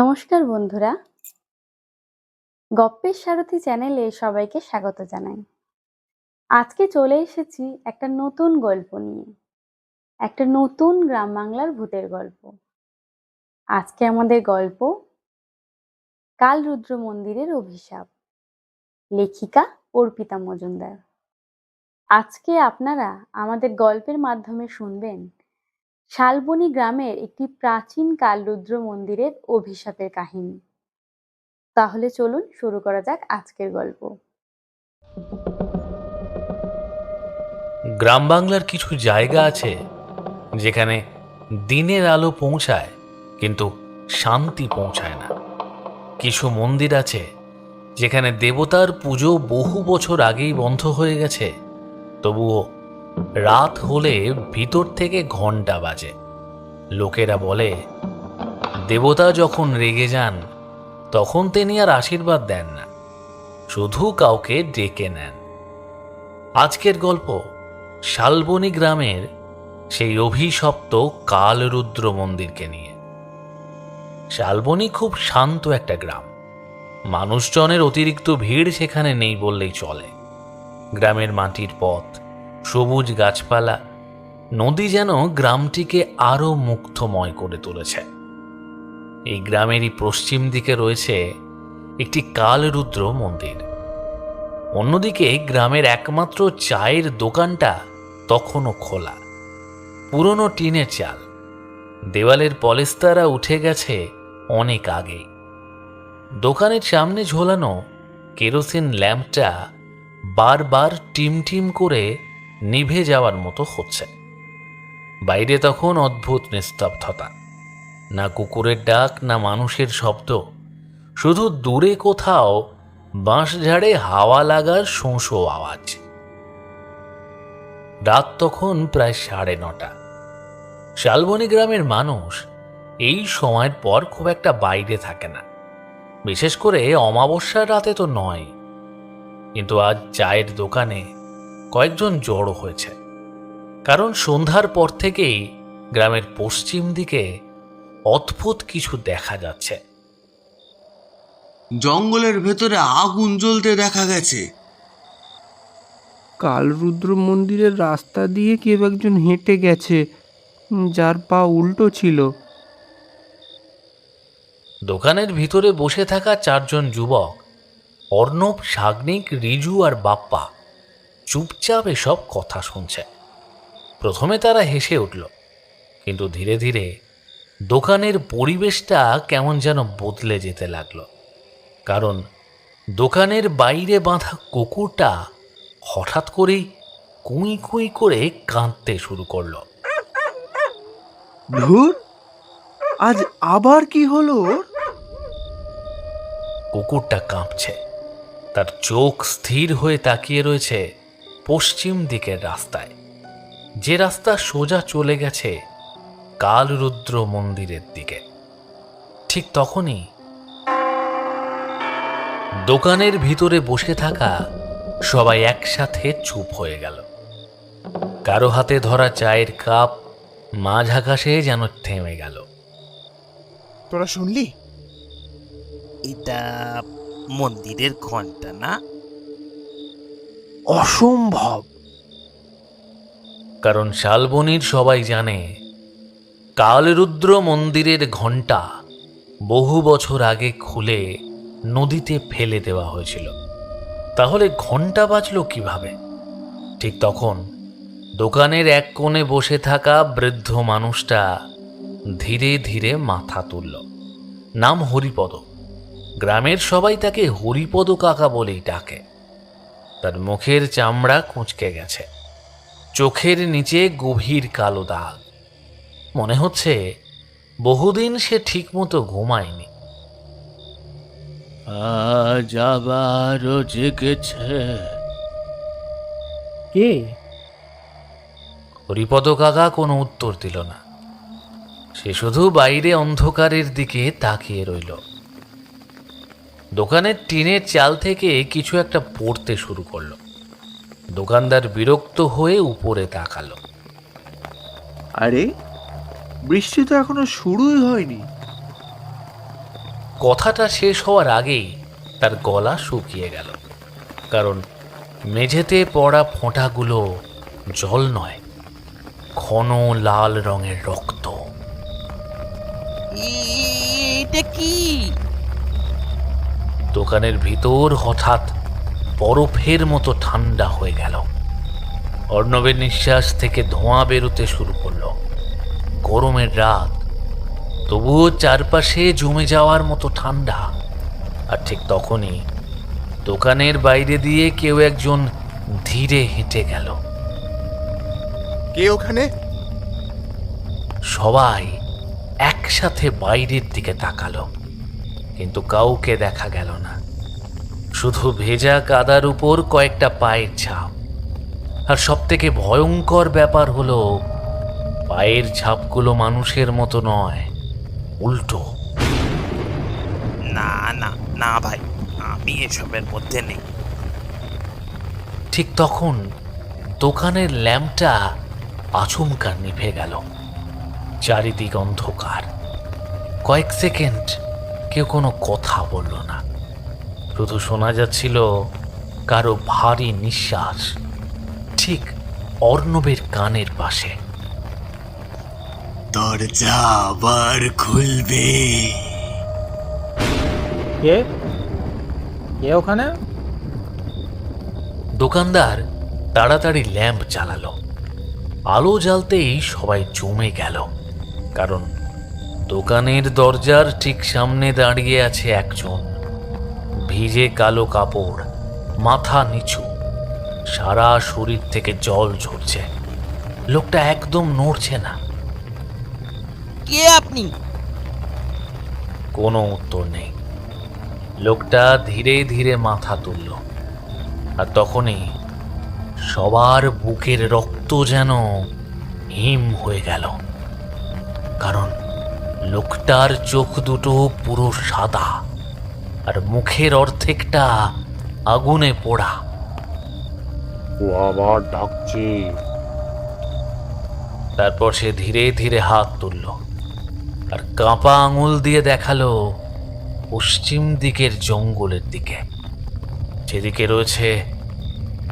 নমস্কার বন্ধুরা, গপ্পের সারথি চ্যানেলে সবাইকে স্বাগত জানাই। আজকে চলে এসেছি একটা নতুন গল্প নিয়ে, একটা নতুন গ্রাম বাংলার ভূতের গল্প। আজকে আমাদের গল্প কালরুদ্র মন্দিরের অভিশাপ, লেখিকা অর্পিতা মজুমদার। আজকে আপনারা আমাদের গল্পের মাধ্যমে শুনবেন শালবনী গ্রামের একটি প্রাচীন কালরুদ্র মন্দিরের অভিশাপের কাহিনী। তাহলে চলুন শুরু করা যাক আজকের গল্প। গ্রাম বাংলার কিছু জায়গা আছে যেখানে দিনের আলো পৌঁছায় কিন্তু শান্তি পৌঁছায় না। কিছু মন্দির আছে যেখানে দেবতার পুজো বহু বছর আগেই বন্ধ হয়ে গেছে, তবুও রাত হলে ভিতর থেকে ঘন্টা বাজে। লোকেরা বলে দেবতা যখন রেগে যান তখন তিনি আর আশীর্বাদ দেন না, শুধু কাউকে ডেকে নেন। আজকের গল্প শালবনী গ্রামের সেই অভিশপ্ত কালরুদ্র মন্দিরকে নিয়ে। শালবনী খুব শান্ত একটা গ্রাম, মানুষজনের অতিরিক্ত ভিড় সেখানে নেই বললেই চলে। গ্রামের মাটির পথ, সবুজ গাছপালা, নদী যেন গ্রামটিকে আরো মুগ্ধময় করে তুলেছে। এই গ্রামেরই পশ্চিম দিকে রয়েছে একটি কালরুদ্র মন্দির। অন্যদিকে গ্রামের একমাত্র চায়ের দোকানটা তখনও খোলা, পুরনো টিনের চাল, দেওয়ালের পলেস্তারা উঠে গেছে অনেক আগে। দোকানের সামনে ঝোলানো কেরোসিন ল্যাম্পটা বারবার টিমটিম করে নিভে যাওয়ার মতো হচ্ছে। বাইরে তখন অদ্ভুত নিস্তব্ধতা, না কুকুরের ডাক না মানুষের শব্দ, শুধু দূরে কোথাও বাঁশঝাড়ে হাওয়া লাগার শোঁ শোঁ আওয়াজ। রাত তখন প্রায় 9:30। শালবনী গ্রামের মানুষ এই সময়ের পর খুব একটা বাইরে থাকে না, বিশেষ করে অমাবস্যার রাতে তো নয়। কিন্তু আজ চায়ের দোকানে কয়েকজন জড়ো হয়েছে, কারণ সন্ধ্যার পর থেকেই গ্রামের পশ্চিম দিকে অদ্ভুত কিছু দেখা যাচ্ছে। জঙ্গলের ভেতরে আগুন জ্বলতে দেখা গেছে। কালরুদ্র মন্দিরের রাস্তা দিয়ে কেউ একজন হেঁটে গেছে, যার পা উল্টো ছিল। দোকানের ভিতরে বসে থাকা 4 জন যুবক, অর্ণব, সাগ্নিক, রিজু আর বাপ্পা, চুপচাপ এসব কথা শুনছে। প্রথমে তারা হেসে উঠল, কিন্তু ধীরে ধীরে দোকানের পরিবেশটা কেমন যেন বদলে যেতে লাগলো। কারণ দোকানের বাইরে বাঁধা কুকুরটা হঠাৎ করেই কুই কুই করে কাঁদতে শুরু করলো। ধুর, আজ আবার কি হলো? কুকুরটা কাঁপছে, তার চোখ স্থির হয়ে তাকিয়ে রয়েছে পশ্চিম দিকের রাস্তায়, যে রাস্তা সোজা চলে গেছে কালরুদ্র মন্দিরের দিকে। ঠিক তখনই দোকানের ভিতরে বসে থাকা সবাই একসাথে চুপ হয়ে গেল। কারো হাতে ধরা চায়ের কাপ মাঝ আকাশে যেন থেমে গেল। তোরা শুনলি? এটা মন্দিরের ঘন্টা না? অসম্ভব! কারণ শালবনীর সবাই জানে কালরুদ্র মন্দিরের ঘণ্টা বহু বছর আগে খুলে নদীতে ফেলে দেওয়া হয়েছিল। তাহলে ঘণ্টা বাজল কিভাবে? ঠিক তখন দোকানের এক কোণে বসে থাকা বৃদ্ধ মানুষটা ধীরে ধীরে মাথা তুলল। নাম হরিপদ। গ্রামের সবাই তাকে হরিপদ কাকা বলেই ডাকে। তার মুখের চামড়া কুঁচকে গেছে, চোখের নিচে গভীর কালো দাগ। মনে হচ্ছে বহুদিন সে ঠিকমতো ঘুমায়নি। আজ আবারও জেগেছে। কে? হরিপদ কাকা কোনো উত্তর দিল না। সে শুধু বাইরে অন্ধকারের দিকে তাকিয়ে রইল। দোকানের টিনের চাল থেকে কিছু একটা পড়তে শুরু করলো। দোকানদার বিরক্ত হয়ে উপরে তাকালো। আরে, বৃষ্টি তো এখনো শুরুই হয়নি। কথাটা শেষ হওয়ার আগেই তার গলা শুকিয়ে গেল, কারণ মেঝেতে পড়া ফোঁটাগুলো জল নয়, ঘন লাল রঙের রক্ত। এটা কি? দোকানের ভিতর হঠাৎ বরফের মতো ঠান্ডা হয়ে গেল। অর্ণবের নিঃশ্বাস থেকে ধোঁয়া বেরোতে শুরু করলো। গরমের রাত, তবুও চারপাশে জমে যাওয়ার মতো ঠান্ডা। আর ঠিক তখনই দোকানের বাইরে দিয়ে কেউ একজন ধীরে হেঁটে গেল। কে ওখানে? সবাই একসাথে বাইরের দিকে তাকালো, কিন্তু কাউকে দেখা গেল না। শুধু ভেজা কাদার উপর কয়েকটা পায়ের ছাপ। আর সবথেকে ভয়ঙ্কর ব্যাপার হলো, পায়ের ছাপগুলো মানুষের মতো নয়, উল্টো। না না না ভাই, আমি এসবের মধ্যে নেই। ঠিক তখন দোকানের ল্যাম্পটা আচমকা নিভে গেল। চারিদিক অন্ধকার। কয়েক সেকেন্ড কেউ কোনো কথা বলল না, শুধু শোনা যাচ্ছিল কারো ভারী নিঃশ্বাস ঠিক অর্ণবের কানের পাশে। দরজা আবার খুলবে। কে কে ওখানে? দোকানদার তাড়াতাড়ি ল্যাম্প জ্বালালো। আলো জ্বালতেই সবাই জমে গেল, কারণ দোকানের দরজার ঠিক সামনে দাঁড়িয়ে আছে একজন। ভিজে কালো কাপড়, মাথা নিচু, সারা শরীর থেকে জল ঝরছে। লোকটা একদম নড়ছে না। কে আপনি? কোনো উত্তর নেই। লোকটা ধীরে ধীরে মাথা তুলল, আর তখনই সবার বুকের রক্ত যেন হিম হয়ে গেল, কারণ লোকটার চোখ দুটো পুরো সাদা, আর মুখের অর্ধেকটা আগুনে পোড়া। ও আবার ডাকছে। তারপর সে ধীরে ধীরে হাত তুলল, আর কাঁপা আঙুল দিয়ে দেখালো পশ্চিম দিকের জঙ্গলের দিকে, যেদিকে রয়েছে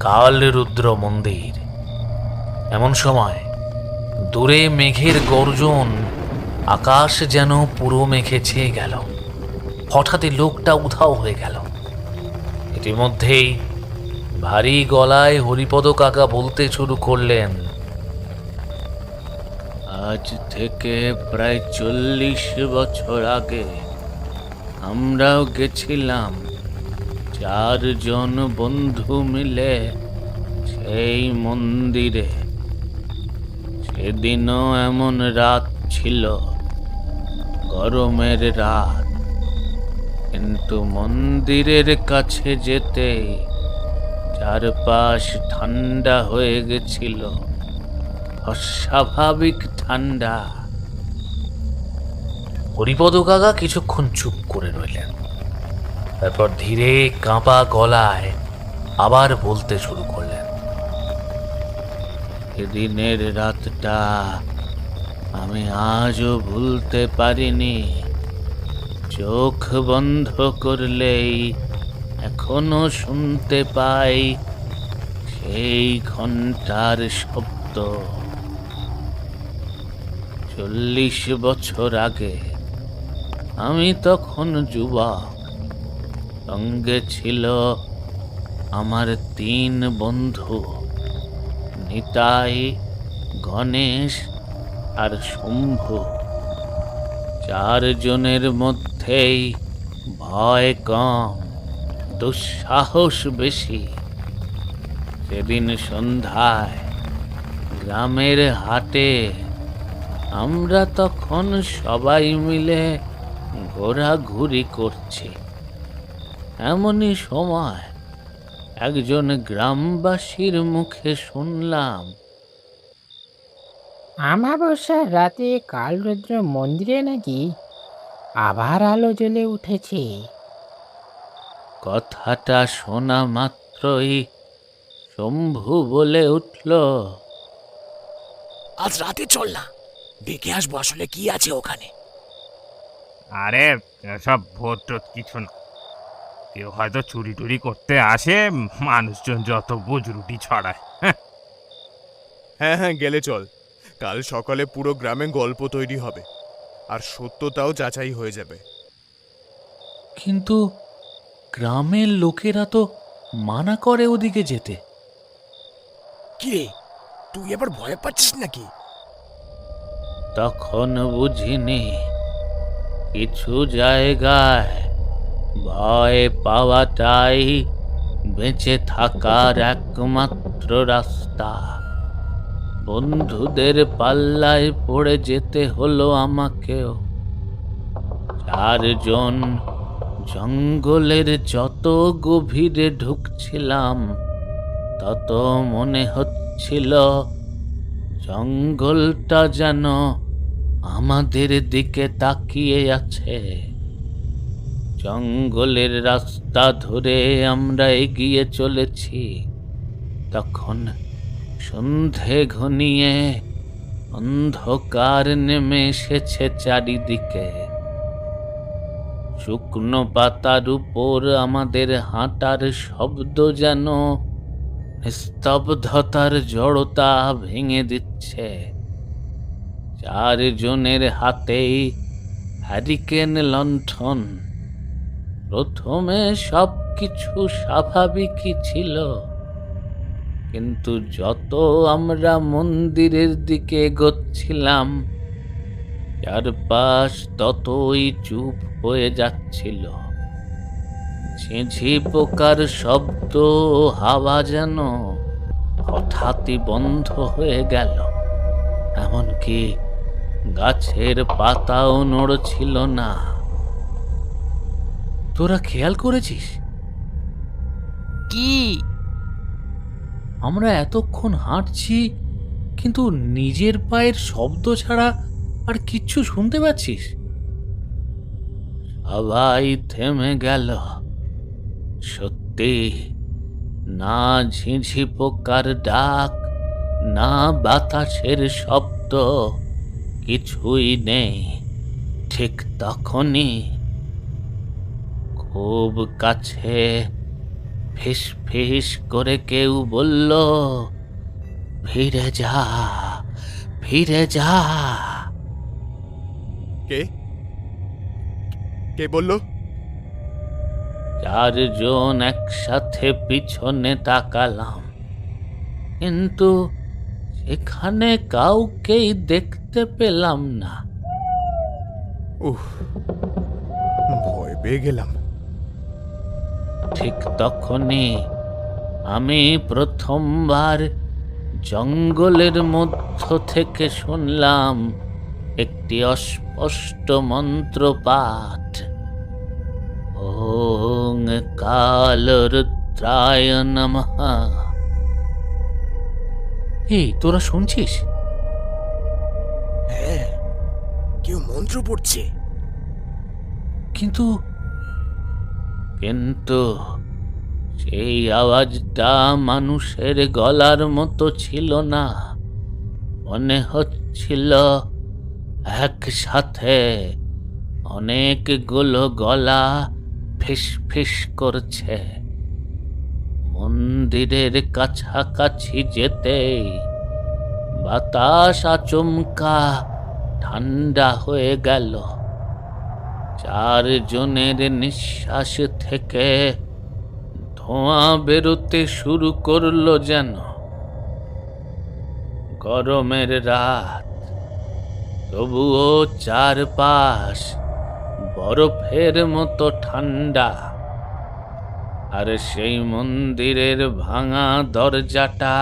কালরুদ্র মন্দির। এমন সময় দূরে মেঘের গর্জন, আকাশ যেন পুরো মেঘে ছেয়ে গেল। হঠাৎই লোকটা উধাও হয়ে গেল। ইতিমধ্যেই ভারী গলায় হরিপদ কাকা বলতে শুরু করলেন, আজ থেকে প্রায় 40 বছর আগে আমরাও গেছিলাম 4 জন বন্ধু মিলে সেই মন্দিরে। সেদিনও এমন রাত ছিল, গরমের রাত, কিন্তু মন্দিরের কাছে যেতেই চারপাশ ঠান্ডা হয়ে গেছিল, অস্বাভাবিক ঠান্ডা। হরিপদ কাকা কিছুক্ষণ চুপ করে রইলেন। তারপর ধীরে কাঁপা গলায় আবার বলতে শুরু করলেন, সেদিনের রাতটা আমি আজও ভুলতে পারিনি। চোখ বন্ধ করলেই এখনো শুনতে পাই সেই ঘন্টার শব্দ। 40 বছর আগে আমি তখন যুবক। সঙ্গে ছিল আমার 3 বন্ধু, নিতাই, গণেশ আর শম্ভু। 4 জনের মধ্যেই ভয় কম, দুঃসাহস বেশি। সেদিন সন্ধ্যায় গ্রামের হাটে আমরা তখন সবাই মিলে ঘোরাঘুরি করছি। এমনই সময় একজন গ্রামবাসীর মুখে শুনলাম, আমাবস্যার রাতে কালরুদ্র মন্দিরে নাকি আবার আলো জ্বলে উঠেছে। কথাটা শোনা মাত্রই শম্ভু বলে উঠল, আজ রাতে চল না, দেখে আসবো আসলে কি আছে ওখানে। আরে সব ভূত টুত কিছু না, কেউ হয়তো চুরি টুরি করতে আসে, মানুষজন যত বুজরুটি ছড়ায়। হ্যাঁ হ্যাঁ, গেলে চল। কাল সকালে পুরো গ্রামে গল্প তৈরি হবে, আর সত্যতাও যাচাই হয়ে যাবে। কিন্তু গ্রামের লোকেরা তো মানা করে ওদিকে যেতে। কিরে, তুই আবার ভয় পাচ্ছিস নাকি? তখন বুঝিনি কিছু জায়গায় ভয় পাওয়াটাই বেঁচে থাকার একমাত্র রাস্তা। বন্ধুদের পাল্লায় পড়ে যেতে হলো আমাকেও। 4 জন জঙ্গলের যত গভীরে ঢুকছিলাম তত মনে হচ্ছিল জঙ্গলটা যেন আমাদের দিকে তাকিয়ে আছে। জঙ্গলের রাস্তা ধরে আমরা এগিয়ে চলেছি। তখন সন্ধে ঘনিয়ে অন্ধকার নেমে এসেছে চারিদিকে। শুকনো পাতার উপর আমাদের হাঁটার শব্দ যেন নিস্তব্ধতার জড়তা ভেঙে দিচ্ছে। 4 জনের হাতেই হ্যারিকেন লণ্ঠন। প্রথমে সবকিছু স্বাভাবিকই ছিল, কিন্তু যত আমরা মন্দিরের দিকে এগোচ্ছিলাম চারপাশ ততই চুপ হয়ে যাচ্ছিল। ঝিঁঝি পোকার শব্দ ও হাওয়া যেন হঠাৎই বন্ধ হয়ে গেল। এমনকি গাছের পাতাও নড়ছিল না। তোরা খেয়াল করেছিস কি? আমরা এতক্ষণ হাঁটছি, কিন্তু নিজের পায়ের শব্দ ছাড়া আর কিচ্ছু শুনতে পাচ্ছিস? সবাই থেমে গেল। সত্যি, না ঝিঁঝি পোকার ডাক, না বাতাসের শব্দ, কিছুই নেই। ঠিক তখনই খুব কাছে ফিস ফিস করে কেউ বলল, ফিরে যা, ফিরে যা। কে কে বললো? 4 জন একসাথে পিছনে তাকালাম, কিন্তু সেখানে কাউকেই দেখতে পেলাম না। উহ, ভয় পেয়ে গেলাম। ঠিক তখনই আমি প্রথমবার জঙ্গলের মধ্য থেকে শুনলাম একটি অস্পষ্ট মন্ত্রপাঠ। ওং কালরুদ্রায় নমঃ। এই তোরা শুনছিস? হ্যাঁ, কেউ মন্ত্র পড়ছে। কিন্তু কিন্তু সেই আওয়াজটা মানুষের গলার মতো ছিল না। মনে হচ্ছিল একসাথে অনেকগুলো গলা ফিস ফিস করছে। মন্দিরের কাছাকাছি যেতেই বাতাস আচমকা ঠান্ডা হয়ে গেল। 4 জনের নিঃশ্বাস থেকে ধোঁয়া বেরোতে শুরু করলো যেন। গরমের রাত, তবুও চারপাশ বরফের মতো ঠান্ডা। আর সেই মন্দিরের ভাঙা দরজাটা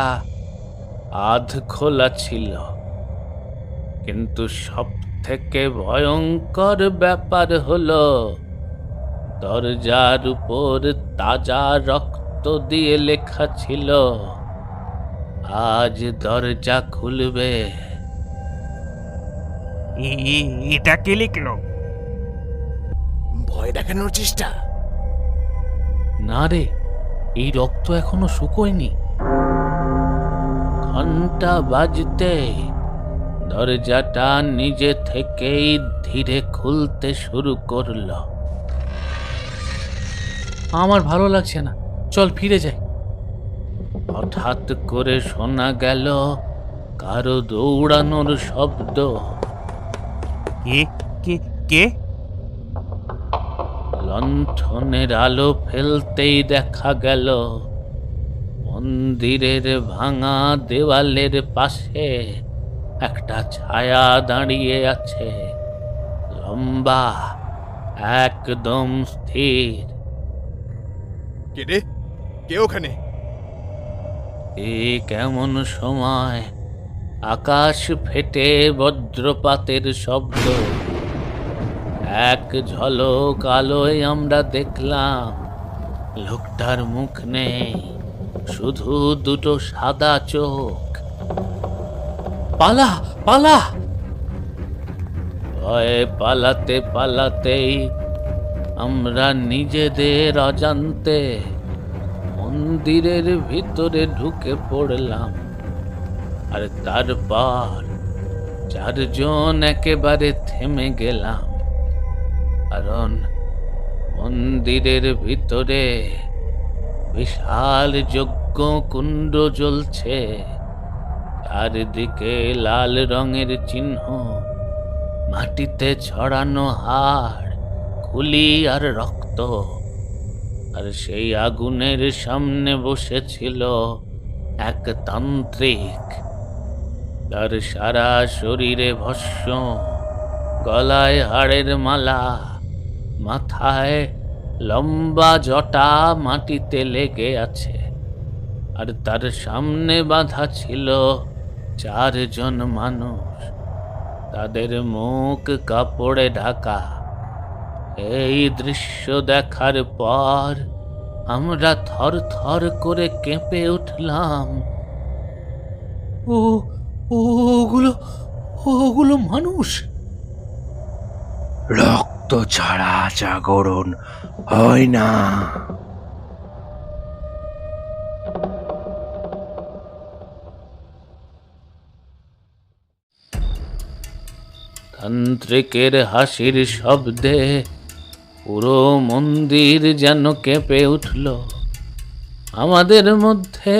আধ খোলা ছিল। কিন্তু সব থেকে ভয়ঙ্কর ব্যাপার হলো, দরজার উপর তাজা রক্ত দিয়ে লেখা ছিল, আজ দরজা খুলবে। এটা কে লিখলো? ভয় দেখানোর চেষ্টা। না রে, এই রক্ত এখনো শুকোয়নি। ঘন্টা বাজতে দরজাটা নিজে থেকেই ধীরে খুলতে শুরু করলো। আমার ভালো লাগছে না, চল ফিরে যাই। হঠাৎ করে শোনা গেল কারো দৌড়ানোর শব্দ। কে কে কে লণ্ঠনের আলো ফেলতেই দেখা গেল মন্দিরের ভাঙা দেওয়ালের পাশে একটা ছায়া দাঁড়িয়ে আছে, লম্বা, একদম স্থির। কে রে? কে ওখানে? ঠিক এমন সময় আকাশ ফেটে বজ্রপাতের শব্দ। এক ঝলক আলোয় আমরা দেখলাম লোকটার মুখ নেই, শুধু দুটো সাদা চোখ। পালা পালা! ভয়ে পালাতে পালাতেই আমরা নিজেদের অজান্তে মন্দিরের ভিতরে ঢুকে পড়লাম। আর তারপর চারজন একেবারে থেমে গেলাম, কারণ মন্দিরের ভিতরে বিশাল যজ্ঞ কুণ্ড জ্বলছে। চারিদিকে লাল রঙের চিহ্ন, মাটিতে ছড়ানো হাড়, খুলি আর রক্ত। আর সেই আগুনের সামনে বসেছিল এক তান্ত্রিক। তার সারা শরীরে ভস্ম, গলায় হাড়ের মালা, মাথায় লম্বা জটা মাটিতে লেগে আছে। আর তার সামনে বাঁধা ছিল চারজন মানুষ, তাদের মুখ কাপড়ে ঢাকা। এই দৃশ্য দেখার পর আমরা থর থর করে কেঁপে উঠলাম। ও ওগুলো ওগুলো মানুষ! রক্ত ছাড়া জাগরণ হয় না। তান্ত্রিকের হাসির শব্দে পুরো মন্দির যেন কেঁপে উঠল। আমাদের মধ্যে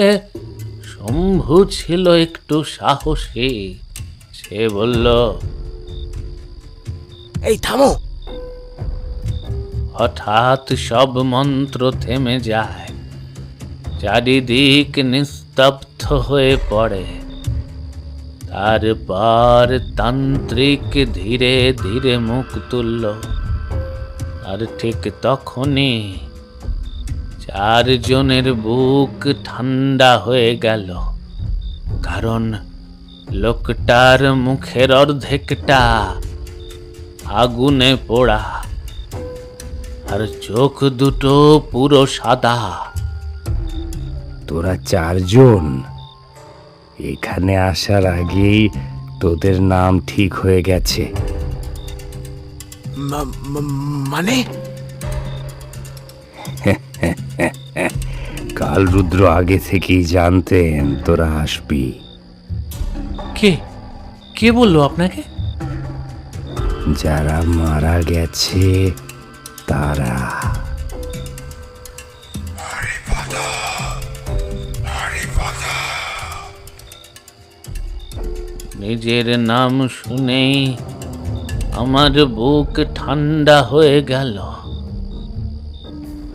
শম্ভু ছিল একটু সাহসী। সে বলল, এই থামো! হঠাৎ সব মন্ত্র থেমে যায়, চারিদিক নিস্তব্ধ হয়ে পড়ে। তারপর তান্ত্রিক ধীরে ধীরে মুখ তুলল। আর ঠিক তখনই চারজনের বুক ঠান্ডা হয়ে গেল, কারণ লোকটার মুখের অর্ধেকটা আগুনে পোড়া, আর চোখ দুটো পুরো সাদা। তোরা চারজন এখানে আসার আগেই তোদের নাম ঠিক হয়ে গেছে। মানে? কাল রুদ্র আগে থেকেই জানতেন তোরা আসবি। কে কে বললো আপনাকে? যারা মারা গেছে তারা। নিজের নাম শুনেই আমার বুক ঠান্ডা হয়ে গেল।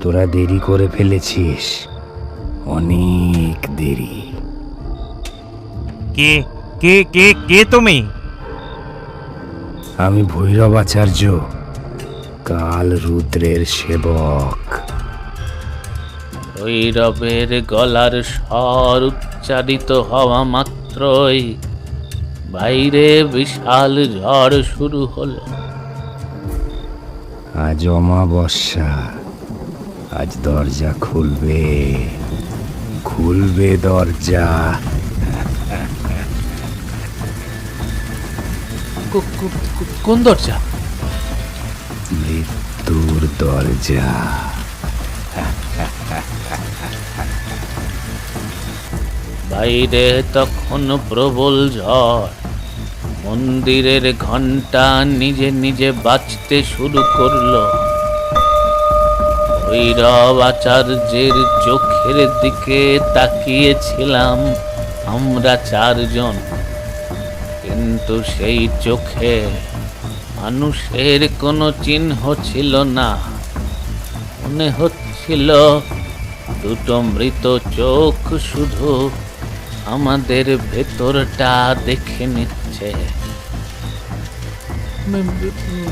তোরা দেরি করে ফেলেছিস, অনেক দেরি। কে কে কে কে তুমি? আমি ভৈরবাচার্য, কাল রুদ্রের সেবক। ভৈরবের গলার স্বর উচ্চারিত হওয়া মাত্রই বাইরে বিশাল ঝড় শুরু হলো। আজ অমাবস্যা, আজ দরজা খুলবে, খুলবে দরজা। কোন দরজা? মৃত্যুর দরজা। বাইরে তখন প্রবল ঝড়, মন্দিরের ঘন্টা নিজে নিজে বাজতে শুরু করলো। ভৈরব আচার্যের চোখের দিকে তাকিয়েছিলাম আমরা চারজন, কিন্তু সেই চোখে মানুষের কোনো চিহ্ন ছিল না। মনে হচ্ছিল দুটো মৃত চোখ শুধু আমাদের ভেতরটা দেখে নিচ্ছে।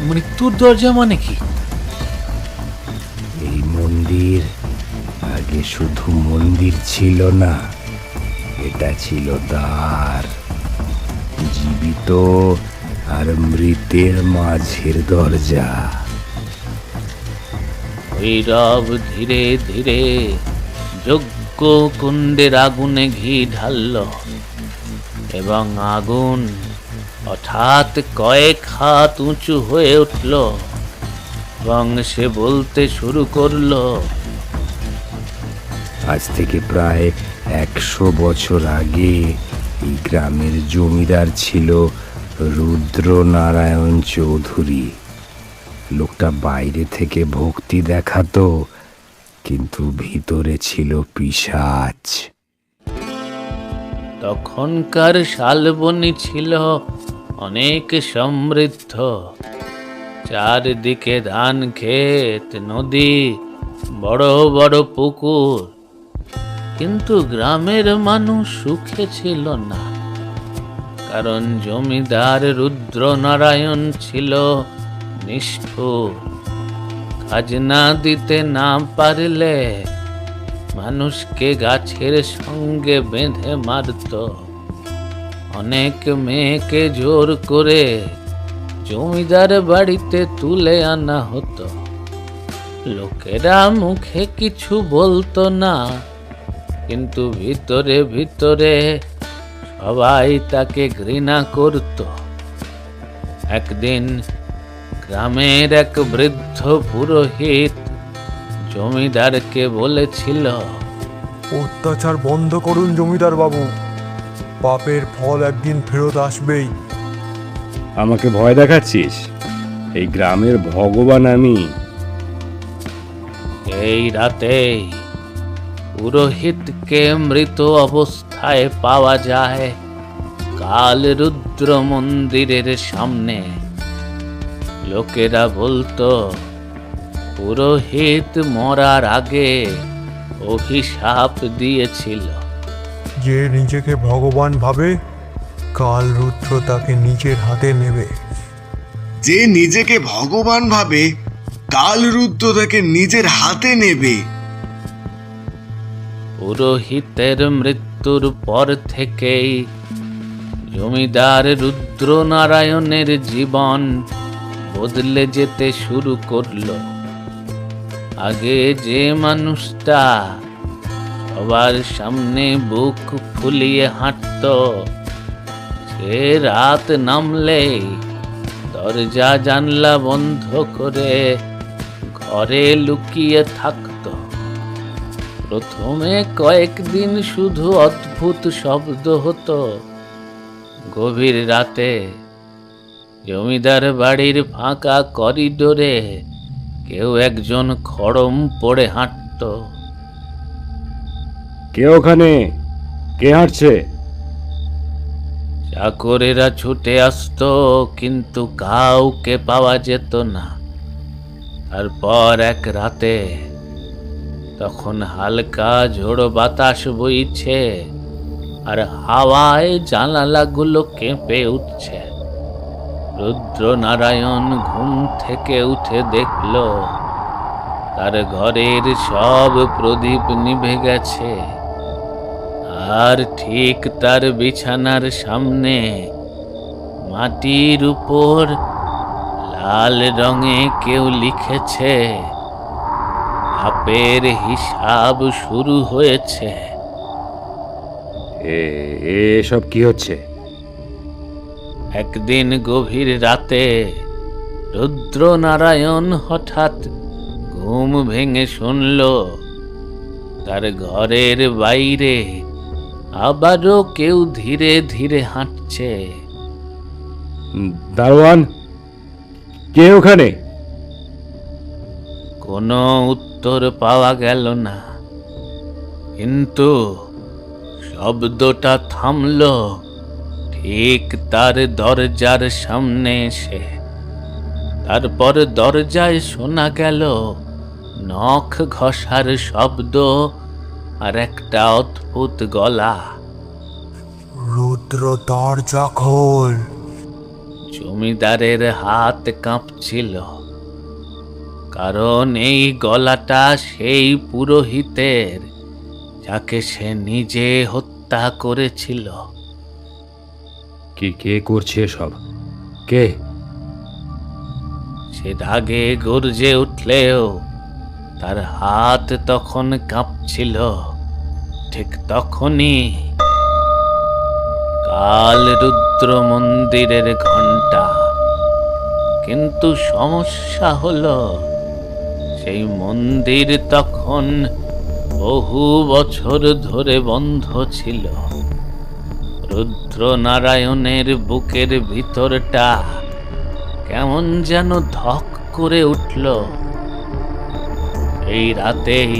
মৃত্যুর দরজা মানে কি? এই মন্দির আগে শুধু মন্দির ছিল না, এটা ছিল দ্বার, জীবিত আর মৃতের মাঝের দরজা। ভৈরব ধীরে ধীরে যজ্ঞ কুণ্ডের আগুনে ঘি ঢালল এবং আগুন হঠাৎ কয়েক হাত উঁচু হয়ে উঠল এবং সে বলতে শুরু করলো, আজ থেকে প্রায় 100 বছর আগে এই গ্রামের জমিদার ছিল রুদ্রনারায়ণ চৌধুরী। লোকটা বাইরে থেকে ভক্তি দেখাতো, কিন্তু ভিতরে ছিল পিশাচ। তখনকার শালবনী ছিল অনেক সমৃদ্ধ, চারদিকে ধান ক্ষেত, নদী, বড় বড় পুকুর, কিন্তু গ্রামের মানুষ সুখে ছিল না, কারণ জমিদার রুদ্রনারায়ণ ছিল নিষ্ঠুর। খাজনা দিতে না পারলে মানুষকে গাছের সঙ্গে বেঁধে মারত। অনেক মেয়েকে জোর করে জমিদার বাড়িতে তুলে আনা হতো। লোকেরা মুখে কিছু বলতো না, কিন্তু ভিতরে ভিতরে সবাই তাকে ঘৃণা করত। একদিন গ্রামের এক বৃদ্ধ পুরোহিত জমিদারকে বলেছিল, অত্যাচার বন্ধ করুন জমিদার বাবু, পাপের ফল একদিন ফেরত আসবেই। আমাকে ভয় দেখাচ্ছিস? এই গ্রামের ভগবান আমি। এই রাতেই পুরোহিতকে মৃত অবস্থায় পাওয়া যায় কাল রুদ্র মন্দিরের সামনে। লোকেরা বলতো পুরোহিত মরার আগে অভিশাপ দিয়েছিল, যে নিজেকে ভগবান ভাবে কাল রুদ্র তাকে নিজের হাতে নেবে। যে নিজেকে ভগবান ভাবে কাল রুদ্র তাকে নিজের হাতে নেবে। পুরোহিতের মৃত্যুর পর থেকেই জমিদার রুদ্রনারায়ণের জীবন বদলে যেতে শুরু করলো। আগে যে মানুষটা সবার সামনে বুক ফুলিয়ে হাঁটত, সে রাত নামলেই দরজা জানলা বন্ধ করে ঘরে লুকিয়ে থাকত। প্রথমে কয়েকদিন শুধু অদ্ভুত শব্দ হতো। গভীর রাতে জমিদার বাড়ির ফাঁকা করিডোরে কেউ একজন খড়ম পড়ে হাঁটত। কে ওখানে? কে হাঁটছে? চাকরেরা ছুটে আসতো, কিন্তু কাউকে পাওয়া যেত না। তারপর এক রাতে, তখন হালকা ঝোড়ো বাতাস বইছে আর হাওয়ায় জানালাগুলো কেঁপে উঠছে। রুদ্রনারায়ণ ঘুম থেকে উঠে দেখল তার ঘরের সব প্রদীপ নিভে গেছে, আর ঠিক তার বিছানার সামনে মাটির উপর লাল রঙে কেউ লিখেছে, পাপের হিসাব শুরু হয়েছে। এসব কি হচ্ছে? একদিন গভীর রাতে রুদ্রনারায়ণ হঠাৎ ঘুম ভেঙে শুনল তার ঘরের বাইরে আবারও কেউ ধীরে ধীরে হাঁটছে। দারোয়ান, কে ওখানে? কোনো উত্তর পাওয়া গেল না, কিন্তু শব্দটা থামলো ঠিক তার দরজার সামনে এসে। তারপর দরজায় শোনা গেল নখ ঘষার শব্দ আর একটা অদ্ভুত গলা। রুদ্র, দরজা খোল। জমিদারের হাত কাঁপছিল, কারণ এই গলাটা সেই পুরোহিতের যাকে সে নিজে হত্যা করেছিল। কে করছে সব? কে? সে রাগে গর্জে উঠলেও তার হাত তখন কাঁপছিল। ঠিক তখনই কাল রুদ্র মন্দিরের ঘন্টা। কিন্তু সমস্যা হলো সেই মন্দির তখন বহু বছর ধরে বন্ধ ছিল। রুদ্র নারায়ণের বুকের ভিতরটা কেমন যেন ধক করে উঠল। এই রাতেই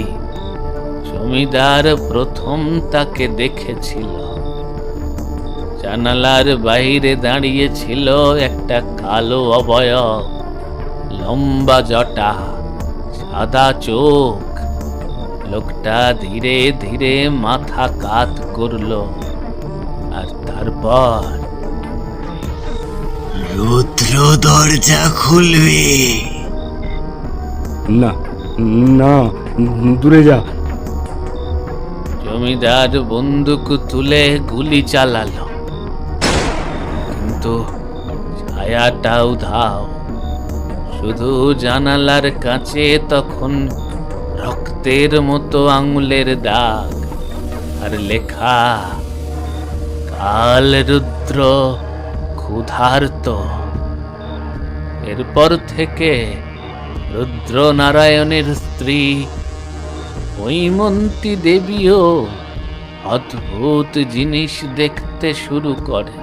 জমিদার প্রথম তাকে দেখেছিল। জানালার বাইরে দাঁড়িয়েছিল একটা কালো অবয়ব, লম্বা জটা, সাদা চোখ। লোকটা ধীরে ধীরে মাথা কাত করলো, আর তারপর রুদ্র, দরজা খুলবে। না না, দূরে যা। জমিদার বন্দুক তুলে গুলি চালালো, কিন্তু ছায়াটাও ধাও। শুধু জানালার কাছে তখন রক্তের মতো আঙুলের দাগ আর লেখা, কাল রুদ্র ক্ষুধার্ত। এরপর থেকে রুদ্র নারায়ণের স্ত্রী হৈমন্তী দেবীও অদ্ভুত জিনিস দেখতে শুরু করে।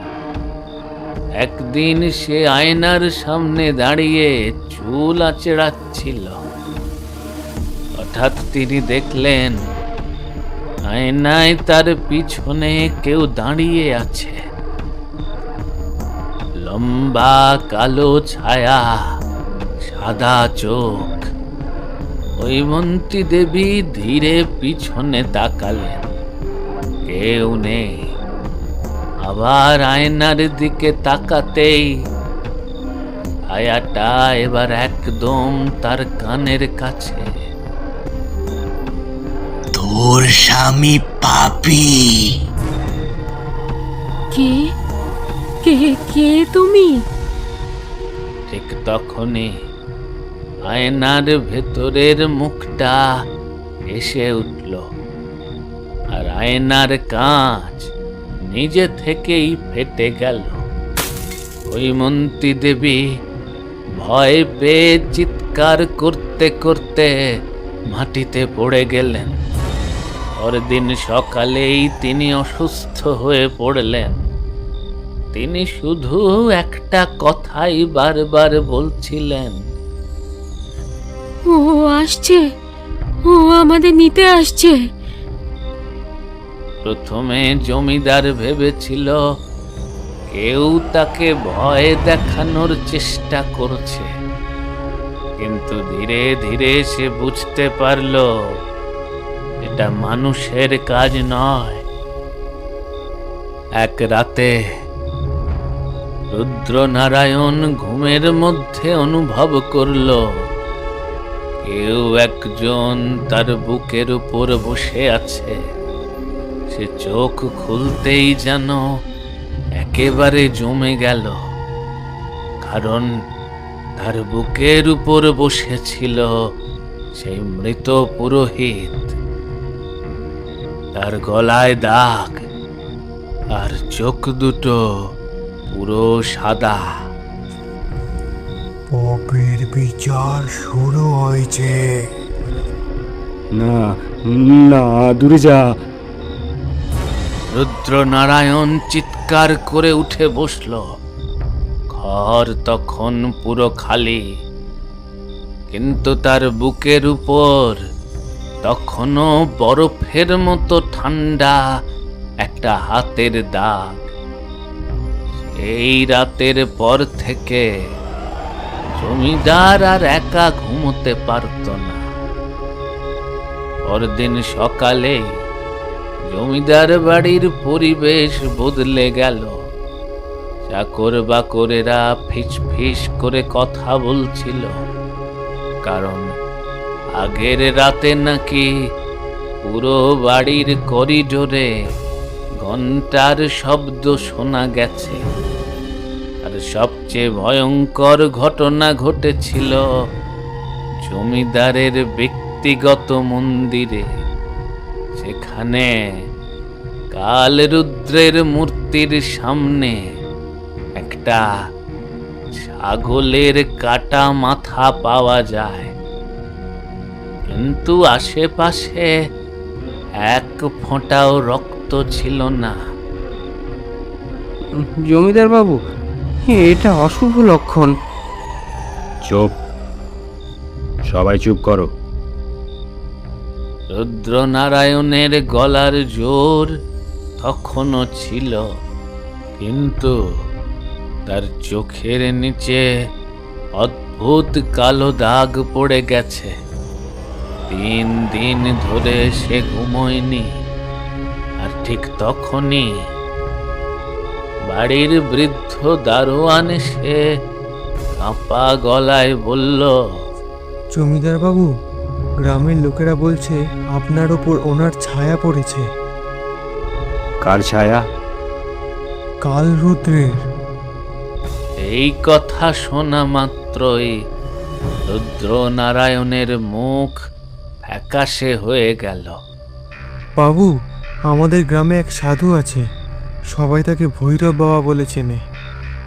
একদিন সে আয়নার সামনে দাঁড়িয়ে চুল আঁচড়াচ্ছিল। হঠাৎ তিনি দেখলেন আয়নায় তার পিছনে কেউ দাঁড়িয়ে আছে। লম্বা কালো ছায়া, সাদা চোখ। হৈমন্তী দেবী ধীরে পিছনে তাকালেন, কেউ নেই। আবার আয়নার দিকে তাকাতেই ছায়াটা এবার একদম তার কানের কাছে। তোর স্বামী পাপী। কে কে কে তুমি? ঠিক তখনই আয়নার ভেতরের মুখটা এসে উঠল, আর আয়নার কাঁচ নিজে থেকেই ফেটে গেল। হৈমন্তী দেবী ভয় পেয়ে চিৎকার করতে করতে মাটিতে পড়ে গেলেন। পরদিন সকালেই তিনি অসুস্থ হয়ে পড়লেন। তিনি শুধু একটা কথাই বারবার বলছিলেন, ও আসছে, ও আমাদের নিতে আসছে। প্রথমে জমিদার ভেবেছিল কেউ তাকে ভয় দেখানোর চেষ্টা করছে, কিন্তু ধীরে ধীরে সে বুঝতে পারল এটা মানুষের কাজ নয়। এক রাতে রুদ্র নারায়ণ ঘুমের মধ্যে অনুভব করল কেউ একজন তার বুকের উপর বসে আছে। সে চোখ খুলতেই যেন একেবারে জমে গেল, কারণ তার বুকের উপর বসেছিল সেই মৃত পুরোহিত। তার গলায় দাগ, আর চোখ দুটো পুরো সাদা। পাপের বিচার শুরু হয়েছে। না না, দূরে যা। রুদ্র নারায়ণ চিৎকার করে উঠে বসল। ঘর ঘর তখন পুরো খালি, কিন্তু তার বুকের উপর তখনও বরফের মতো ঠান্ডা একটা হাতের দাগ। এই রাতের পর থেকে জমিদার আর একা ঘুমোতে পারত না। পরদিন সকালে জমিদার বাড়ির পরিবেশ বদলে গেল। চাকর বাকরেরা ফিস ফিস করে কথা বলছিল, কারণ আগের রাতে নাকি পুরো বাড়ির করিডোরে ঘন্টার শব্দ শোনা গেছে। আর সবচেয়ে ভয়ঙ্কর ঘটনা ঘটেছিল জমিদারের ব্যক্তিগত মন্দিরে। সেখানে কালরুদ্রের মূর্তির সামনে একটা ছাগলের কাটা মাথা পাওয়া যায়, কিন্তু আশেপাশে এক ফোঁটাও রক্ত ছিল না। জমিদার বাবু, এটা অশুভ লক্ষণ। চুপ, সবাই চুপ করো। রুদ্রনারায়ণের গলার জোর তখনও ছিল, কিন্তু তার চোখের নিচে অদ্ভুত কালো দাগ পড়ে গেছে। 3 দিন ধরে সে ঘুমোয়নি। আর ঠিক তখনই বাড়ির বৃদ্ধ দারোয়ান এসে কাঁপা গলায় বলল, জমিদার বাবু, গ্রামের লোকেরা বলছে আপনার ওপর ওনার ছায়া পড়েছে। কার ছায়া? কালরুদ্রের। এই কথা শোনা মাত্রই রুদ্রনারায়ণের মুখ ফ্যাকাশে হয়ে গেল। বাবু, আমাদের গ্রামে এক সাধু আছে, সবাই তাকে ভৈরব বাবা বলে চেনে।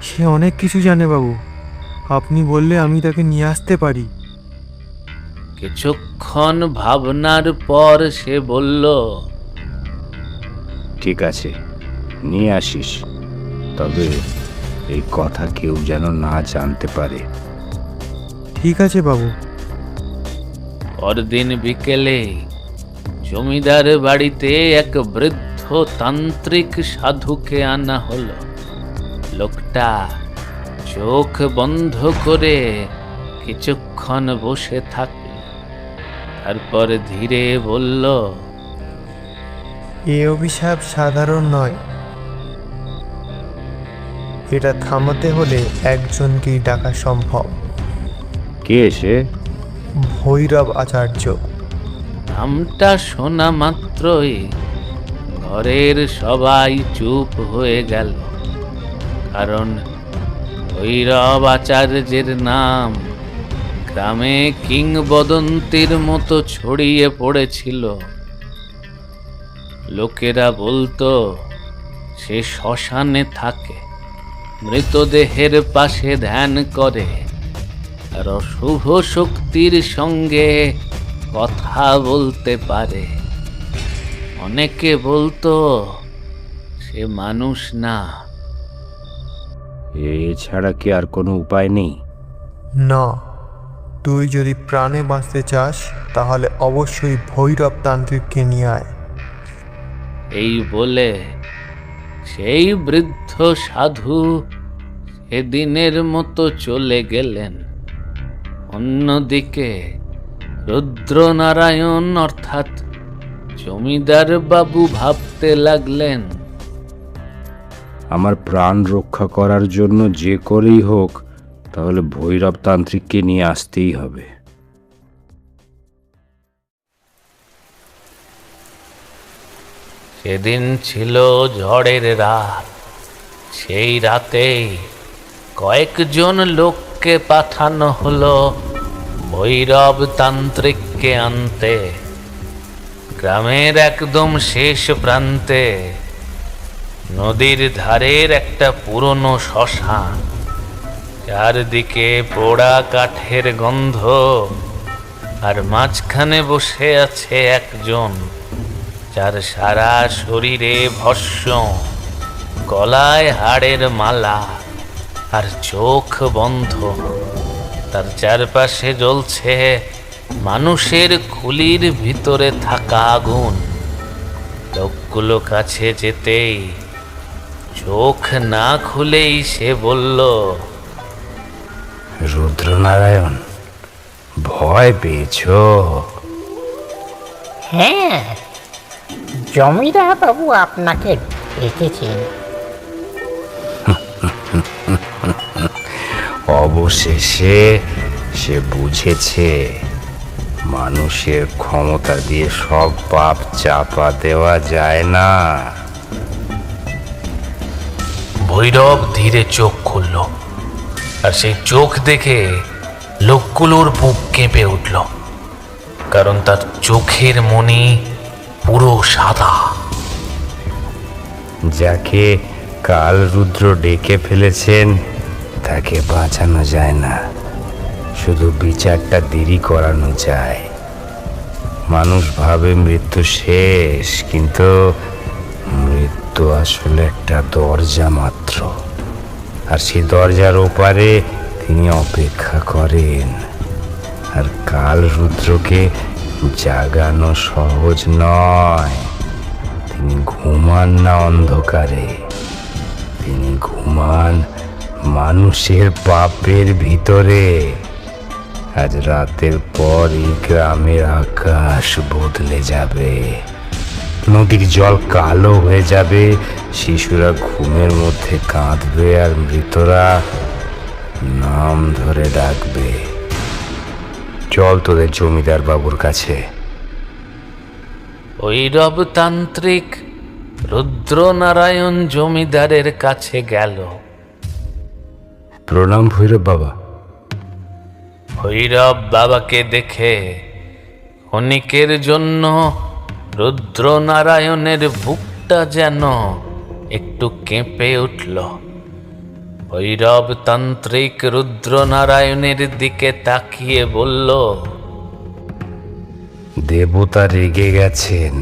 সে অনেক কিছু জানে বাবু, আপনি বললে আমি তাকে নিয়ে আসতে পারি। কিছুক্ষণ ভাবনার পর সে বলল, ঠিক আছে, নিয়ে আসিস, তবে এই কথা কেউ যেন না জানতে পারে। ঠিক আছে বাবু। পরদিন বিকেলে জমিদার বাড়িতে এক বৃদ্ধ তান্ত্রিক সাধুকে আনা হলো। লোকটা চোখ বন্ধ করে কিছুক্ষণ বসে থাকল, তারপর ধীরে বলল, এ অভিশাপ সাধারণ নয়। এটা থামাতে হলে একজনকেই ডাকা সম্ভব। কে সে? ভৈরব আচার্য। নামটা শোনা মাত্রই ঘরের সবাই চুপ হয়ে গেল, কারণ ভৈরব আচার্যের নাম গ্রামে কিংবদন্তির মতো ছড়িয়ে পড়েছিল। লোকেরা বলতো সে শ্মশানে থাকে, মৃতদেহের পাশে ধ্যান করে, আর অশুভ শক্তির সঙ্গে কথা বলতে পারে। অনেকে বলতো সে মানুষ না। এছাড়া কি আর কোনো উপায় নেই? না, তুই যদি প্রাণে বাঁচতে চাস তাহলে অবশ্যই ভৈরব তান্ত্রিককে নিয়ে আয়। এই বলে সেই বৃদ্ধ সাধু সেদিনের মতো চলে গেলেন। অন্যদিকে রুদ্রনারায়ণ অর্থাৎ জমিদার বাবু ভাবতে লাগলেন, আমার প্রাণ রক্ষা করার জন্য যে করেই হোক তাহলে ভৈরব তান্ত্রিককে নিয়ে আসতেই হবে। সেদিন ছিল ঝড়ের রাত। সেই রাতেই কয়েকজন লোককে পাঠানো হলো ভৈরব তান্ত্রিককে আনতে। গ্রামের একদম শেষ প্রান্তে নদীর ধারের একটা পুরনো শ্মশান, চারদিকে পোড়া কাঠের গন্ধ, আর মাঝখানে বসে আছে একজন যার সারা শরীরে ভস্ম, গলায় হাড়ের মালা, আর চোখ বন্ধ। তার চারপাশে জ্বলছে মানুষের খুলির ভিতরে থাকা আগুন। লোকগুলো কাছে যেতেই চোখ না খুলেই সে বলল, রুদ্রনারায়ণ, ভয় পেয়েছো? হ্যাঁ, জমিদার বাবু আপনাকে ডেকেছেন। অবশেষে সে বুঝেছে মানুষের ক্ষমতা দিয়ে সব পাপ চাপা দেওয়া যায় না। ভৈরব ধীরে চোখ খুলল, আর সেই চোখ দেখে লোকগুলোর বুক কেঁপে উঠল, কারণ তার চোখের মণি পুরো সাদা। যাকে কাল রুদ্র ডেকে ফেলেছেন তাকে বাঁচানো যায় না, শুধু বিচারটা দেরি করানো যায়। মানুষ ভাবে মৃত্যু শেষ, কিন্তু মৃত্যু আসলে একটা দরজা মাত্র, আর সেই দরজার ওপারে তিনি অপেক্ষা করেন। আর কাল রুদ্রকে জাগানো সহজ নয়। তিনি ঘুমান না অন্ধকারে, তিনি ঘুমান মানুষের পাপের ভিতরে। আজ রাতের পর এই গ্রামের আকাশ বদলে যাবে, নদীর জল কালো হয়ে যাবে, শিশুরা ঘুমের মধ্যে কাঁদবে, আর মৃতরা নাম ধরে ডাকবে। চল তোদের জমিদার বাবুর কাছে। ভৈরব তান্ত্রিক রুদ্রনারায়ণ জমিদারের কাছে গেল। প্রণাম ভৈরব বাবা। ভৈরব বাবাকে দেখে ক্ষণিকের জন্য রুদ্রনারায়ণের বুকটা যেন একটু কেঁপে উঠল। ভৈরব তান্ত্রিক রুদ্রনারায়ণের দিকে তাকিয়ে বলল, দেবতা রেগে গেছেন,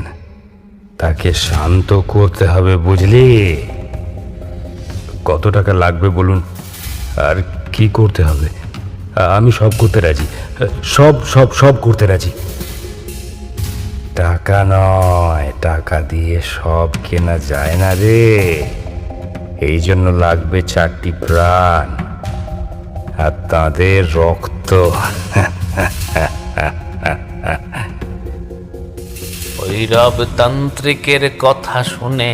তাকে শান্ত করতে হবে, বুঝলি? কত টাকা লাগবে বলুন, আর কি করতে হবে? আমি সব করতে রাজি, সব সব সব করতে রাজি। টাকা নয়, টাকা দিয়ে সব কেনা যায় না রে। এই জন্য লাগবে 4টি প্রাণ আর তাদের রক্ত। ভৈরব তান্ত্রিকের কথা শুনে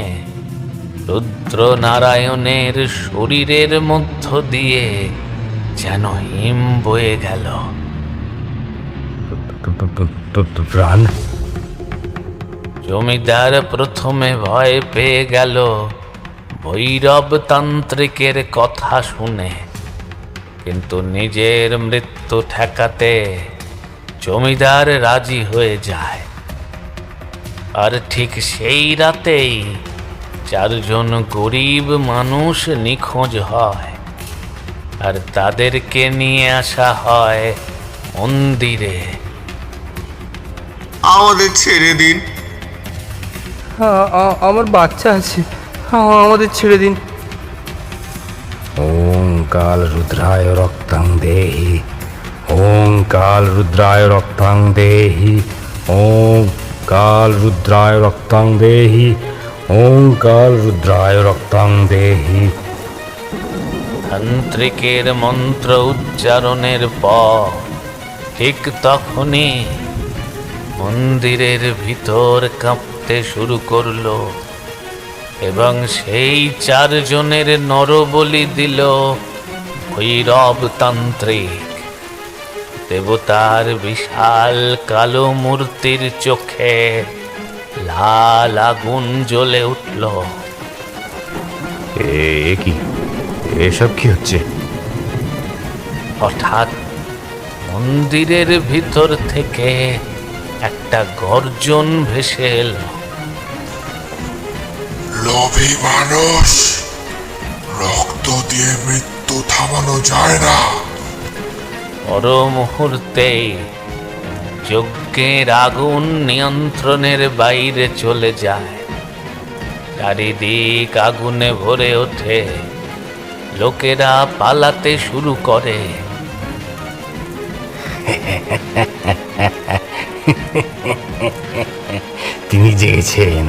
রুদ্রনারায়ণের শরীরের মধ্য দিয়ে যেন হিম বয়ে গেল। প্রাণ? জমিদার প্রথমে ভয় পেয়ে গেল ভৈরব তান্ত্রিকের কথা শুনে, কিন্তু নিজের মৃত্যু ঠেকাতে জমিদার রাজি হয়ে যায়। আর ঠিক সেই রাতেই 4 জন গরিব মানুষ নিখোঁজ হয়, আর তাদেরকে নিয়ে আসা হয় মন্দিরে। আমাদের ছেড়ে দিন। আমার বাচ্চা আছে, আমাদের ছেড়ে দিন। ওম কাল রুদ্রায় রক্তাং দেহি, ওম কাল রুদ্রায় রক্তাং দেহি, ওম কাল রুদ্রায় রক্তাং দেহি, ওম কাল রুদ্রায় রক্তাং দেহি। তান্ত্রিকের মন্ত্র উচ্চারণের পর ঠিক তখনই মন্দিরের ভিতর কাঁপতে শুরু করলো, এবং সেই 4 জনের নরবলি দিল ভৈরব তান্ত্রিক। দেবতার বিশাল কালো মূর্তির চোখে লাল আগুন জ্বলে উঠল। কি এসব কি হচ্ছে? হঠাৎ মন্দিরের ভিতর থেকে একটা গর্জন ভেসে এলো। লোভী মানুষ, রক্ত দিয়ে মৃত্যু থামানো যায় না। পর মুহূর্তেই যজ্ঞের আগুন নিয়ন্ত্রণের বাইরে চলে যায়। চারিদিক আগুনে ভরে ওঠে। লোকেরা পালাতে শুরু করে। তিনি জেগেছেন,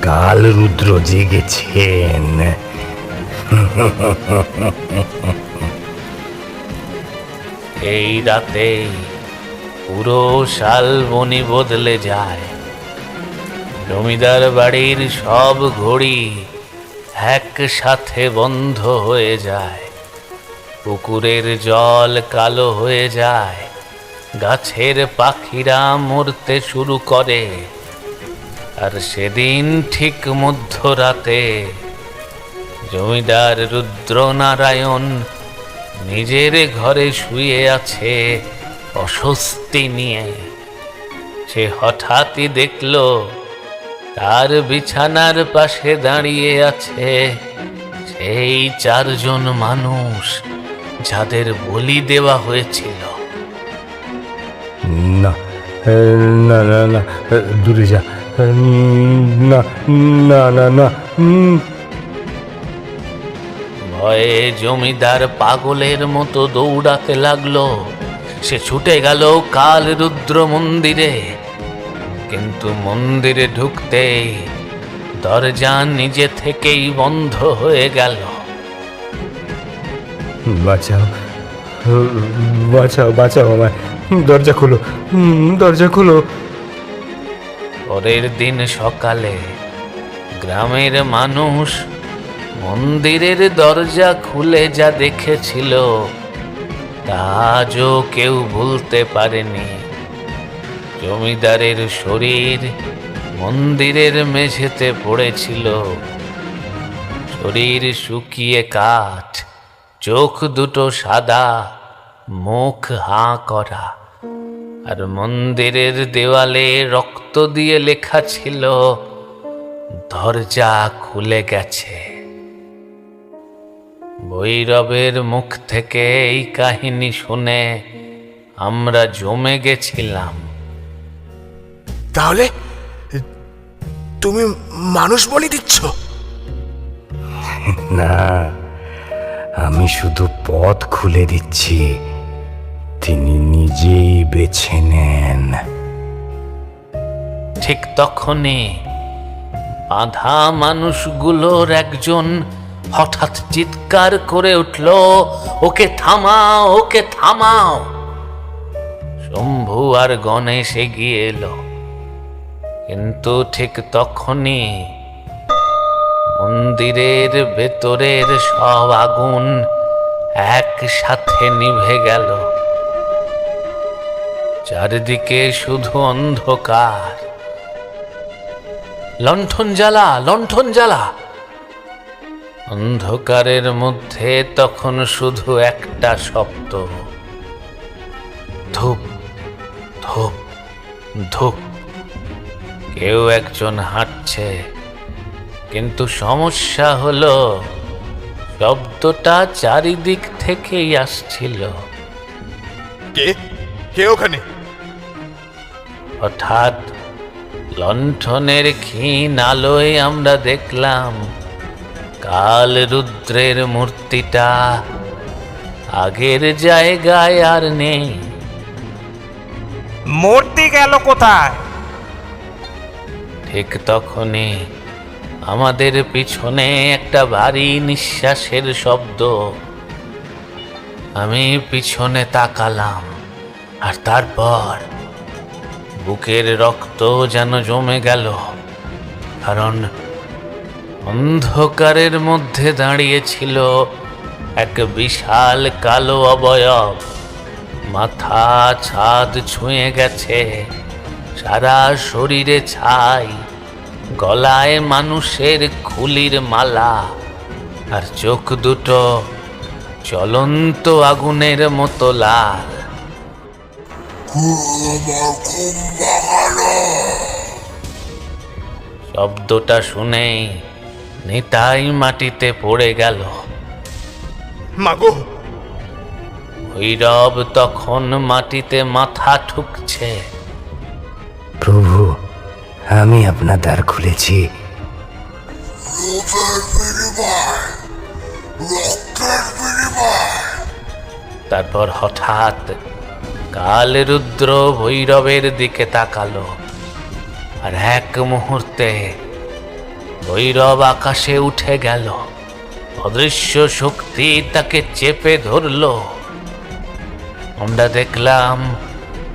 কাল রুদ্র জেগেছেন। এই রাতে পুরো শালবনি বদলে যায়। জমিদার বাড়ির সব ঘড়ি একসাথে বন্ধ হয়ে যায়। পুকুরের জল কালো হয়ে যায়, গাছের পাখিরা মরতে শুরু করে। আর সেদিন ঠিক মধ্যরাতে জমিদার রুদ্রনারায়ণ নিজের ঘরে শুয়ে আছে অস্বস্তি নিয়ে। সে হঠাৎই দেখল তার বিছানার পাশে দাঁড়িয়ে আছে সেই 4 জন মানুষ যাদের বলি দেওয়া হয়েছিল। না না না না, দূরে যা। না না না না। ভয়ে জমিদার পাগলের মতো দৌড়াতে লাগলো। সে ছুটে গেল কাল রুদ্র মন্দিরে, কিন্তু মন্দিরে ঢুকতেই দরজা নিজে থেকেই বন্ধ হয়ে গেল। বাঁচাও, বাঁচাও, বাঁচাও আমায়, দরজা খোলো, দরজা খোলো। পরের দিন সকালে গ্রামের মানুষ মন্দিরের দরজা খুলে যা দেখেছিল তা আজও কেউ ভুলতে পারেনি। জমিদারের শরীর মন্দিরের মেঝেতে পড়েছিল, শরীর শুকিয়ে কাঠ, চোখ দুটো সাদা, মুখ হাঁ করা। আর মন্দিরের দেওয়ালে রক্ত দিয়ে লেখা ছিল, দরজা খুলে গেছে। ভৈরবের মুখ থেকে এই কাহিনী শুনে আমরা জমে গেছিলাম। তাহলে তুমি মানুষ বলি দিচ্ছ? না, আমি শুধু পথ খুলে দিচ্ছি, তিনি নিজেই বেছে নেন। ঠিক তখনই বাঁধা মানুষগুলোর একজন হঠাৎ চিৎকার করে উঠল, ওকে থামাও, ওকে থামাও। শম্ভু আর গণেশ এগিয়ে এলো, কিন্তু ঠিক তখনই মন্দিরের ভেতরের সব আগুন একসাথে নিভে গেল। চারিদিকে শুধু অন্ধকার। লণ্ঠন জ্বালা, লণ্ঠন জ্বালা। অন্ধকারের মধ্যে তখন শুধু একটা শব্দ, ধূপ ধূপ ধূপ। কেউ একজন হাঁটছে, কিন্তু সমস্যা হলো শব্দটা চারিদিক থেকেই আসছিল। কে কে ওখানে? হঠাৎ লণ্ঠনের ক্ষীণ আলোয় আমরা দেখলাম কাল রুদ্রের মূর্তিটা আগের জায়গায় আর নেই। মূর্তি গেল কোথায়? ঠিক তখনই আমাদের পিছনে একটা ভারী নিঃশ্বাসের শব্দ। আমি পিছনে তাকালাম, আর তারপর বুকের রক্ত যেন জমে গেল। কারণ অন্ধকারের মধ্যে দাঁড়িয়েছিল এক বিশাল কালো অবয়ব। মাথা ছাদ ছুঁয়ে গেছে, সারা শরীরে ছাই, গলায় মানুষের খুলির মালা, আর চোখ দুটো জ্বলন্ত আগুনের মতো লাল। শব্দটা শুনেই নিতাই মাটিতে পড়ে গেল। মাগো! ভৈরব তখন মাটিতে মাথা ঠুকছে। প্রভু, আমি আপনার দ্বার খুলেছি। তারপর হঠাৎ কালরুদ্র ভৈরবের দিকে তাকালো, আর এক মুহূর্তে ভৈরব আকাশে উঠে গেল। অদৃশ্য শক্তি তাকে চেপে ধরল। আমরা দেখলাম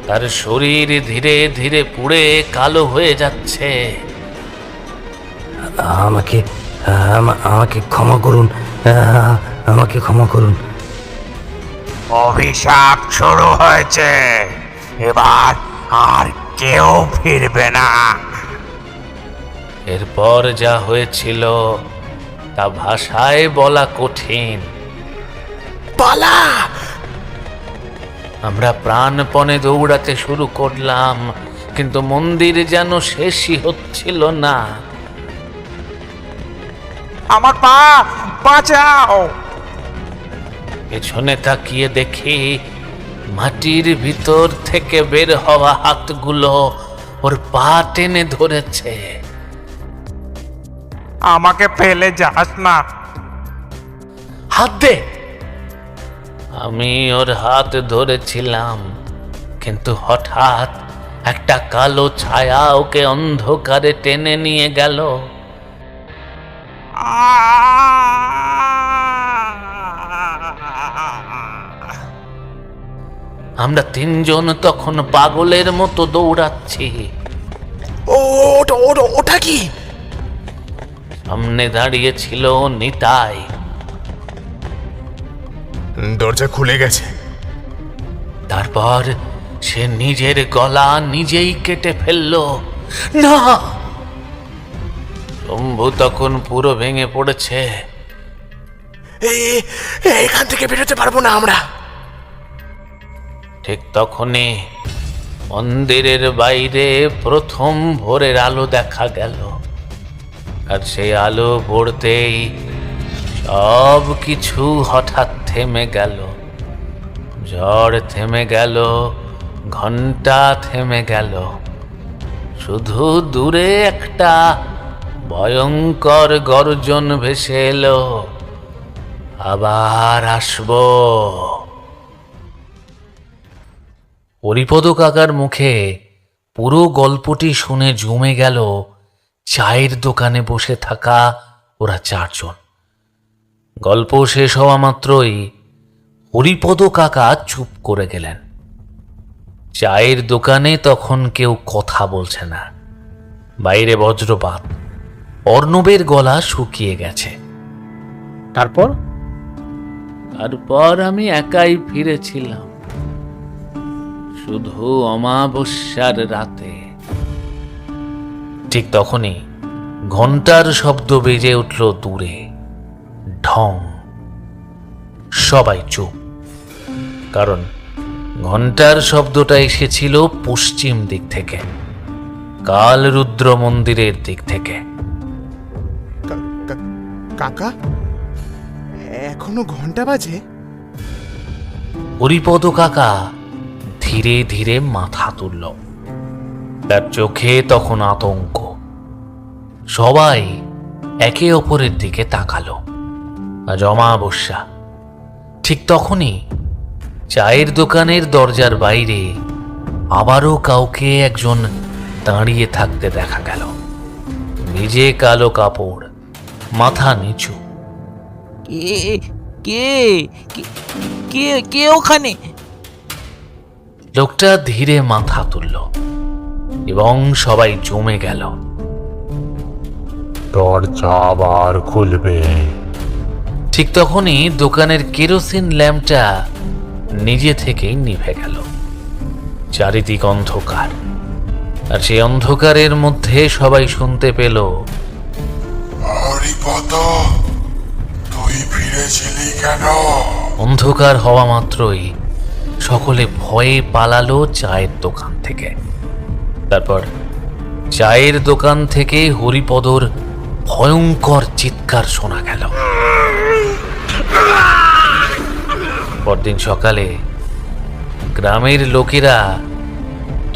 তার শরীর ধীরে ধীরে পুড়ে কালো হয়ে যাচ্ছে। আমাকে আমাকে ক্ষমা করুন, আমাকে ক্ষমা করুন। অভিশাপ শুরু হয়েছে, এবার আর কেউ ফিরবে না। এরপর যা হয়েছিল তা ভাষায় বলা কঠিন। পালা! আমরা প্রাণপণে দৌড়াতে শুরু করলাম, কিন্তু মন্দির যেন শেষই হচ্ছিল না। আমার পা বাঁচাও! পেছনে তাকিয়ে দেখি মাটির ভিতর থেকে বের হওয়া হাতগুলো ওর পা টেনে ধরেছে। আমাকে ফেলে যাস না। হাত দে! আমি ওর হাত ধরেছিলাম, কিন্তু হঠাৎ একটা কালো ছায়া ওকে অন্ধকারে টেনে নিয়ে গেল। আমরা তিনজন তখন পাগলের মতো দৌড়াচ্ছি। ওটা কি? সামনে দাঁড়িয়ে ছিল নিতাই। দরজা খুলে গেছে। তারপর সে নিজের গলা নিজেই কেটে ফেলল। না! শম্ভু তখন পুরো ভেঙে পড়েছে। এখান থেকে বেরোতে পারবো না আমরা। ঠিক তখনই মন্দিরের বাইরে প্রথম ভোরের আলো দেখা গেল, আর সেই আলো পড়তেই সব কিছু হঠাৎ থেমে গেল। ঝড় থেমে গেল, ঘন্টা থেমে গেল, শুধু দূরে একটা ভয়ঙ্কর গর্জন ভেসে এলো, আবার আসবো। হরিপদ কাকার মুখে পুরো গল্পটি শুনে জমে গেল চায়ের দোকানে বসে থাকা ওরা চারজন। গল্প শেষ হওয়া মাত্রই হরিপদ কাকা চুপ করে গেলেন। চায়ের দোকানে তখন কেউ কথা বলছে না। বাইরে বজ্রপাত, অর্ণবের গলা শুকিয়ে গেছে। তারপর আমি একাই ফিরেছিলাম, শুধু অমাবস্যার রাতে। ঠিক তখনই ঘন্টার শব্দ বেজে উঠল দূরে, ঢং। সবাই চুপ, কারণ ঘন্টার শব্দটা এসেছিল পশ্চিম দিক থেকে, কালরুদ্র মন্দিরের দিক থেকে। কাকা, এখনো ঘন্টা বাজে? হরিপদ কাকা ধীরে ধীরে মাথা তুলল। তার চোখে তখন আতঙ্ক। সবাই একে অপরের দিকে তাকালো। আজ অমাবস্যা। ঠিক তখনই চায়ের দোকানের দরজার বাইরে আবারও কাউকে একজন দাঁড়িয়ে থাকতে দেখা গেল। ভিজে কালো কাপড়, মাথা নিচু। কে ওখানে? লোকটা ধীরে মাথা তুলল এবং সবাই জমে গেল। দরজা আবার খুলবে। ঠিক তখনই দোকানের কেরোসিন ল্যাম্পটা নিজে থেকেই নিভে গেল। চারিদিক অন্ধকার, আর সেই অন্ধকারের মধ্যে সবাই শুনতে পেল, হরিপদ, তুই ফিরেছিলি কেন? অন্ধকার হওয়া মাত্রই সকলে ভয়ে পালালো চায়ের দোকান থেকে। তারপর চায়ের দোকান থেকে হরিপদর ভয়ঙ্কর চিৎকার শোনা গেল। পরদিন সকালে গ্রামের লোকেরা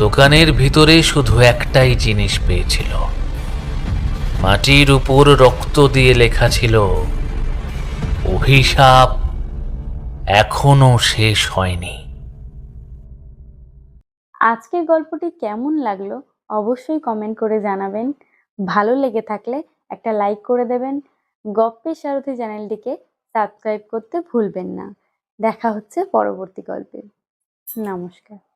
দোকানের ভিতরে শুধু একটাই জিনিস পেয়েছিল। মাটির উপর রক্ত দিয়ে লেখা ছিল, অভিশাপ এখনো শেষ হয়নি। আজকের গল্পটি কেমন লাগলো অবশ্যই কমেন্ট করে জানাবেন। ভালো লেগে থাকলে একটা লাইক করে দেবেন। গপ্পের সারথি চ্যানেলটিকে সাবস্ক্রাইব করতে ভুলবেন না। দেখা হচ্ছে পরবর্তী গল্পে। নমস্কার।